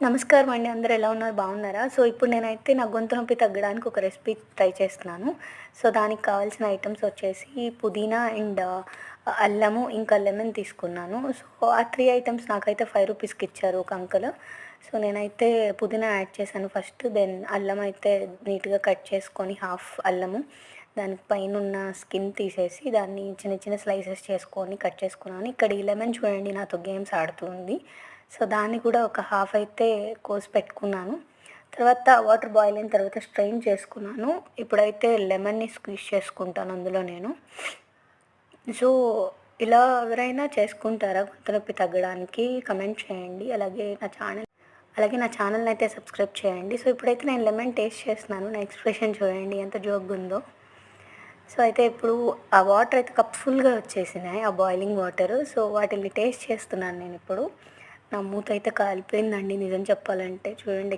నమస్కారం అండి. అందరూ ఎలా ఉన్నారు? బాగున్నారా? సో, ఇప్పుడు నేనైతే నా గొంతు నొప్పి తగ్గడానికి ఒక రెసిపీ ట్రై చేస్తున్నాను. సో, దానికి కావాల్సిన ఐటెమ్స్ వచ్చేసి పుదీనా అండ్ అల్లము, ఇంకా లెమన్ తీసుకున్నాను. సో, ఆ 3 ఐటెమ్స్ నాకైతే రూ. 5కి ఇచ్చారు ఒక అంకుల్. సో, నేనైతే పుదీనా యాడ్ చేశాను ఫస్ట్. దెన్ అల్లం అయితే నీట్‌గా కట్ చేసుకొని హాఫ్ అల్లము, దానికి పైనున్న స్కిన్ తీసేసి దాన్ని చిన్న చిన్న స్లైసెస్ చేసుకొని కట్ చేసుకున్నాను. ఇక్కడ ఈ లెమన్ చూడండి నాతో గేమ్స్ ఆడుతుంది. సో, దాన్ని కూడా ఒక హాఫ్ అయితే కోసి పెట్టుకున్నాను. తర్వాత వాటర్ బాయిల్ అయిన తర్వాత స్ట్రెయిన్ చేసుకున్నాను. ఇప్పుడైతే లెమన్‌ని స్క్వీజ్ చేసుకుంటాను అందులో నేను. సో, ఇలా ఎవరైనా చేసుకుంటారా గొంతు నొప్పి తగ్గడానికి? కమెంట్ చేయండి. అలాగే నా ఛానల్‌ని అయితే సబ్స్క్రైబ్ చేయండి. సో, ఇప్పుడైతే నేను లెమన్ టేస్ట్ చేస్తున్నాను. నా ఎక్స్‌ప్రెషన్ చూడండి ఎంత జోక్‌గుందో. సో, అయితే ఇప్పుడు ఆ వాటర్ అయితే కప్ ఫుల్‌గా వచ్చేసినాయి. ఆ బాయిలింగ్ వాటరు. సో, వాటిని టేస్ట్ చేస్తున్నాను నేనిప్పుడు. నా మూతయితే కాలిపోయిందండి నిజం చెప్పాలంటే. చూడండి